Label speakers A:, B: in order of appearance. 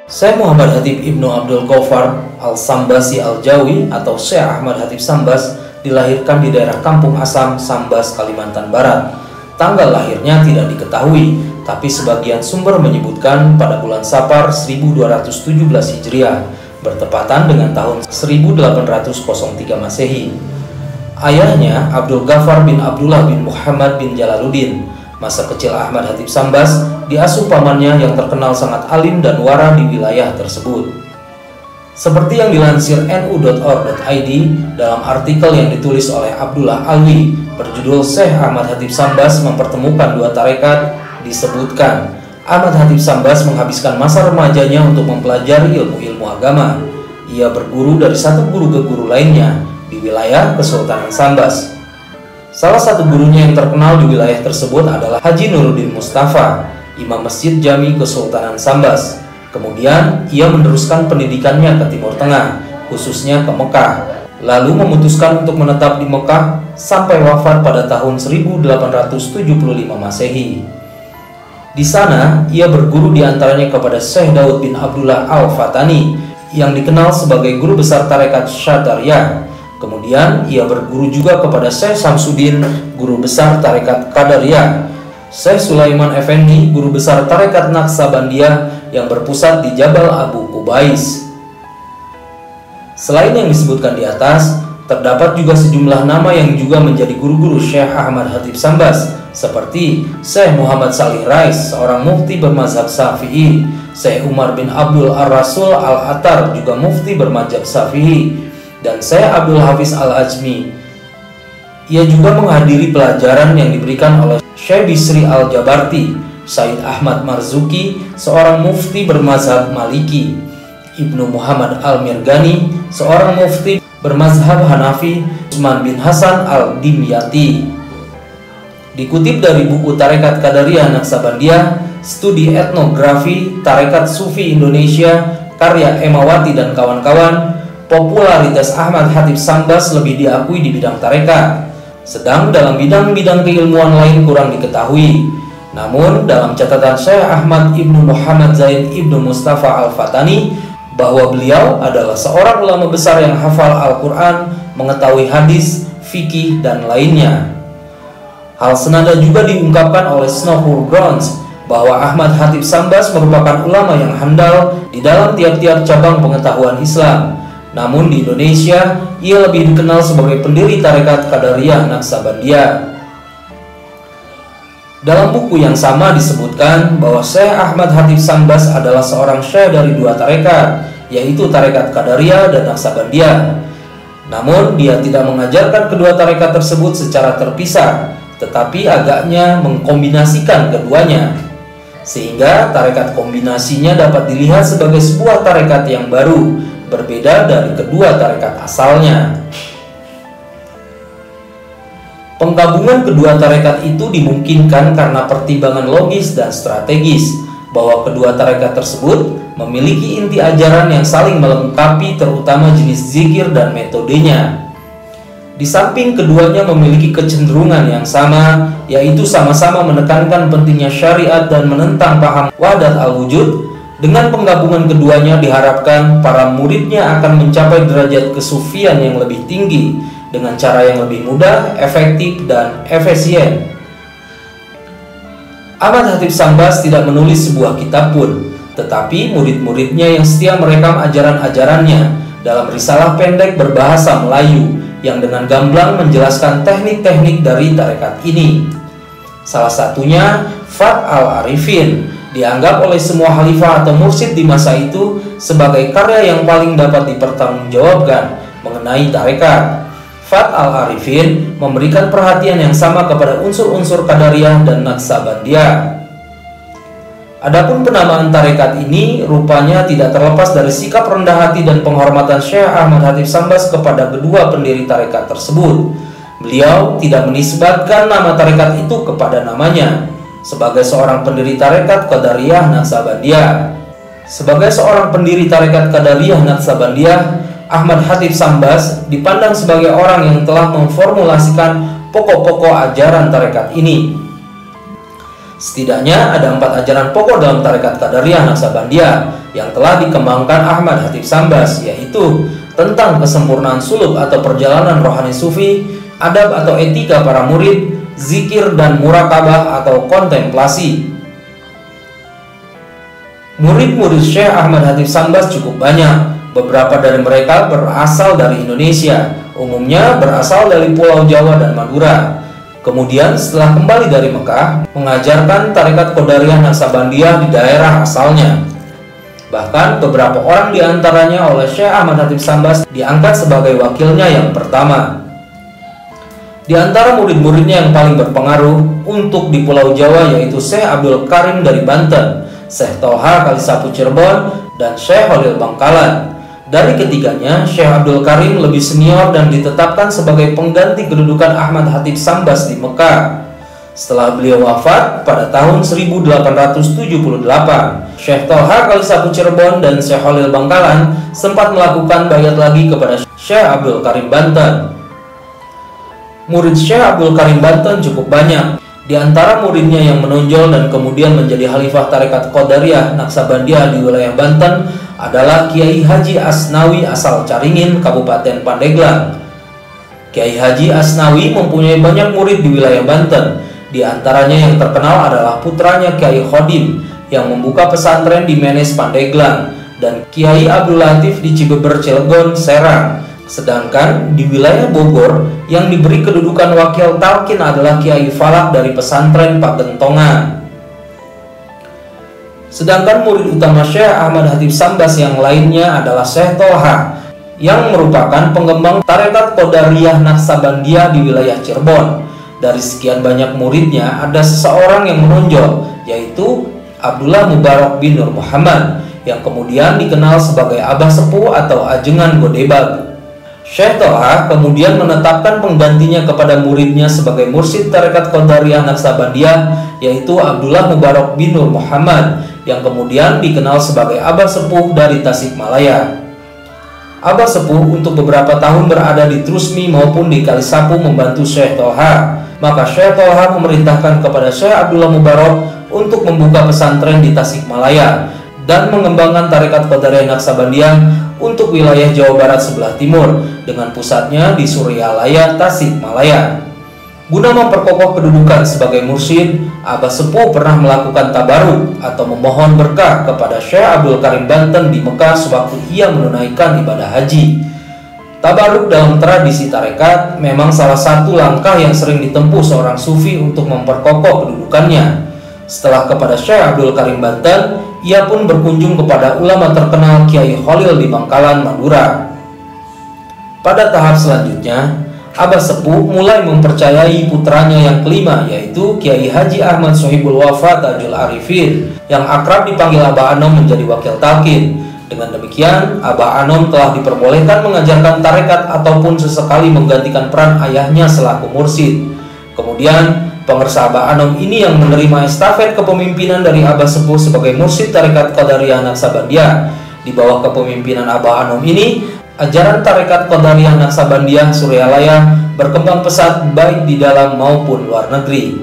A: Syekh Muhammad Hatib Ibnu Abdul Ghaffar Al-Sambasi Al-Jawi atau Syekh Ahmad Hatib Sambas dilahirkan di daerah Kampung Asam, Sambas, Kalimantan Barat. Tanggal lahirnya tidak diketahui, tapi sebagian sumber menyebutkan pada bulan Safar 1217 Hijriah, bertepatan dengan tahun 1803 Masehi. Ayahnya Abdul Ghaffar bin Abdullah bin Muhammad bin Jalaluddin. Masa kecil Ahmad Hatib Sambas diasuh pamannya yang terkenal sangat alim dan wara di wilayah tersebut. Seperti yang dilansir nu.org.id dalam artikel yang ditulis oleh Abdullah Alwi berjudul Syekh Ahmad Hatib Sambas mempertemukan dua tarekat, disebutkan Ahmad Hatib Sambas menghabiskan masa remajanya untuk mempelajari ilmu-ilmu agama. Ia berguru dari satu guru ke guru lainnya di wilayah Kesultanan Sambas. Salah satu gurunya yang terkenal di wilayah tersebut adalah Haji Nuruddin Mustafa, Imam Masjid Jami Kesultanan Sambas. Kemudian ia meneruskan pendidikannya ke Timur Tengah, khususnya ke Mekah, lalu memutuskan untuk menetap di Mekah sampai wafat pada tahun 1875 Masehi. Di sana ia berguru diantaranya kepada Syekh Daud bin Abdullah Al-Fatani yang dikenal sebagai guru besar tarekat Syadariyah. Kemudian ia berguru juga kepada Syekh Samsuddin, guru besar tarekat Qadariyah, Syekh Sulaiman Effendi, guru besar tarekat Naqsabandiyah yang berpusat di Jabal Abu Qubais. Selain yang disebutkan di atas, terdapat juga sejumlah nama yang juga menjadi guru-guru Syekh Ahmad Hatib Sambas, seperti Syekh Muhammad Salih Rais, seorang mufti bermazhab Syafi'i, Syekh Umar bin Abdul Ar-Rasul Al-Attar, juga mufti bermazhab Syafi'i, dan Syekh Abdul Hafiz Al-Ajmi. Ia juga menghadiri pelajaran yang diberikan oleh Syekh Bisri Al-Jabarti, Said Ahmad Marzuki, seorang mufti bermazhab Maliki, Ibnu Muhammad Al-Mirghani, seorang mufti bermazhab Hanafi, Utsman bin Hasan Al-Dimyati. Dikutip dari buku Tarekat Qadariyah Naqsabandiyah, Studi Etnografi Tarekat Sufi Indonesia, karya Emawati dan kawan-kawan, popularitas Ahmad Hatib Sambas lebih diakui di bidang tarekat, sedang dalam bidang-bidang keilmuan lain kurang diketahui. Namun dalam catatan Syekh Ahmad Ibnu Muhammad Zain Ibnu Mustafa Al-Fatani bahwa beliau adalah seorang ulama besar yang hafal Al-Quran, mengetahui hadis, fikih, dan lainnya. Hal senada juga diungkapkan oleh Snowhurst Grounds bahwa Ahmad Hatib Sambas merupakan ulama yang handal di dalam tiap-tiap cabang pengetahuan Islam. Namun di Indonesia, ia lebih dikenal sebagai pendiri tarekat Qadariyah Naqsabandiyah. Dalam buku yang sama disebutkan bahwa Syekh Ahmad Hatib Sambas adalah seorang syekh dari dua tarekat, yaitu tarekat Qadariyah dan Naqsabandiyah. Namun dia tidak mengajarkan kedua tarekat tersebut secara terpisah, tetapi agaknya mengkombinasikan keduanya, sehingga tarekat kombinasinya dapat dilihat sebagai sebuah tarekat yang baru, berbeda dari kedua tarekat asalnya. Penggabungan kedua tarekat itu dimungkinkan karena pertimbangan logis dan strategis bahwa kedua tarekat tersebut memiliki inti ajaran yang saling melengkapi, terutama jenis zikir dan metodenya. Di samping keduanya memiliki kecenderungan yang sama, yaitu sama-sama menekankan pentingnya syariat dan menentang paham wahdat al-wujud. Dengan penggabungan keduanya diharapkan para muridnya akan mencapai derajat kesufian yang lebih tinggi dengan cara yang lebih mudah, efektif, dan efisien. Ahmad Hatib Sambas tidak menulis sebuah kitab pun, tetapi murid-muridnya yang setia merekam ajaran-ajarannya dalam risalah pendek berbahasa Melayu yang dengan gamblang menjelaskan teknik-teknik dari tarekat ini. Salah satunya Fath Al-Arifin, dianggap oleh semua khalifah atau mursyid di masa itu sebagai karya yang paling dapat dipertanggungjawabkan mengenai tarekat. Fath Al-Arifin memberikan perhatian yang sama kepada unsur-unsur Qadariyah dan Naqsabandiyah. Adapun penamaan tarekat ini rupanya tidak terlepas dari sikap rendah hati dan penghormatan Syekh Ahmad Hatib Sambas kepada kedua pendiri tarekat tersebut. Beliau tidak menisbatkan nama tarekat itu kepada namanya. Sebagai seorang pendiri tarekat Qadariyah Naqsabandiyah, sebagai seorang pendiri tarekat Qadariyah Naqsabandiyah, Ahmad Hatib Sambas dipandang sebagai orang yang telah memformulasikan pokok-pokok ajaran tarekat ini. Setidaknya ada 4 ajaran pokok dalam tarekat Qadariyah Naksabandiyah yang telah dikembangkan Ahmad Hatib Sambas, yaitu tentang kesempurnaan suluk atau perjalanan rohani sufi, adab atau etika para murid, zikir dan murakabah atau kontemplasi. Murid-murid Syekh Ahmad Hatib Sambas cukup banyak. Beberapa dari mereka berasal dari Indonesia, umumnya berasal dari Pulau Jawa dan Madura. Kemudian setelah kembali dari Mekah, mengajarkan tarekat Qadariyah Naksabandiyah di daerah asalnya. Bahkan beberapa orang diantaranya oleh Syekh Ahmad Hatib Sambas diangkat sebagai wakilnya yang pertama. Di antara murid-muridnya yang paling berpengaruh untuk di Pulau Jawa yaitu Syekh Abdul Karim dari Banten, Syekh Tolha Kalisapu Cirebon, dan Syekh Holil Bangkalan. Dari ketiganya, Syekh Abdul Karim lebih senior dan ditetapkan sebagai pengganti kedudukan Ahmad Hatib Sambas di Mekah. Setelah beliau wafat pada tahun 1878, Syekh Tolha Kalisapu Cirebon dan Syekh Holil Bangkalan sempat melakukan baiat lagi kepada Syekh Abdul Karim Banten. Murid Syekh Abdul Karim Banten cukup banyak. Di antara muridnya yang menonjol dan kemudian menjadi khalifah tarekat Qadariyah Naksabandiyah di wilayah Banten adalah Kiai Haji Asnawi asal Caringin, Kabupaten Pandeglang. Kiai Haji Asnawi mempunyai banyak murid di wilayah Banten. Di antaranya yang terkenal adalah putranya Kiai Khodim yang membuka pesantren di Menes Pandeglang dan Kiai Abdul Latif di Cibeber Cilegon, Serang. Sedangkan di wilayah Bogor yang diberi kedudukan wakil talqin adalah Kiai Falak dari pesantren Pagentongan. Sedangkan murid utama Syekh Ahmad Hatib Sambas yang lainnya adalah Syekh Tolha yang merupakan pengembang tarekat Qadariyah Naksabandiyah di wilayah Cirebon. Dari sekian banyak muridnya ada seseorang yang menonjol, yaitu Abdullah Mubarak bin Nur Muhammad yang kemudian dikenal sebagai Abah Sepuh atau Ajengan Godebag. Syekh Tolha kemudian menetapkan penggantinya kepada muridnya sebagai mursyid tarekat Qadariyah Naksabandiyah, yaitu Abdullah Mubarak bin Nur Muhammad yang kemudian dikenal sebagai Abah Sepuh dari Tasikmalaya. Abah Sepuh untuk beberapa tahun berada di Trusmi maupun di Kalisapu membantu Syekh Tolha. Maka Syekh Tolha memerintahkan kepada Syekh Abdullah Mubarak untuk membuka pesantren di Tasikmalaya dan mengembangkan tarekat Qadariyah Naksabandiyah untuk wilayah Jawa Barat sebelah timur dengan pusatnya di Suryalaya, Tasikmalaya. Guna memperkokoh kedudukan sebagai mursyid, Abah Sepuh pernah melakukan tabaruk atau memohon berkah kepada Syekh Abdul Karim Banten di Mekah sewaktu ia menunaikan ibadah haji. Tabaruk dalam tradisi tarekat memang salah satu langkah yang sering ditempuh seorang sufi untuk memperkokoh kedudukannya. Setelah kepada Syekh Abdul Karim Banten, ia pun berkunjung kepada ulama terkenal Kiai Holil di Bangkalan, Madura. Pada tahap selanjutnya, Abah Sepuh mulai mempercayai putranya yang kelima, yaitu Kiai Haji Ahmad Sohibul Wafa Tajul Arifin yang akrab dipanggil Abah Anom menjadi wakil talqin. Dengan demikian, Abah Anom telah diperbolehkan mengajarkan tarekat ataupun sesekali menggantikan peran ayahnya selaku mursyid. Kemudian, pengersa Abah Anom ini yang menerima estafet kepemimpinan dari Abah Sepuh sebagai mursyid tarekat Qadariyah Naksabandiyah. Di bawah kepemimpinan Abah Anom ini, ajaran tarekat Qadariyah Naksabandiyah Suryalaya berkembang pesat baik di dalam maupun luar negeri.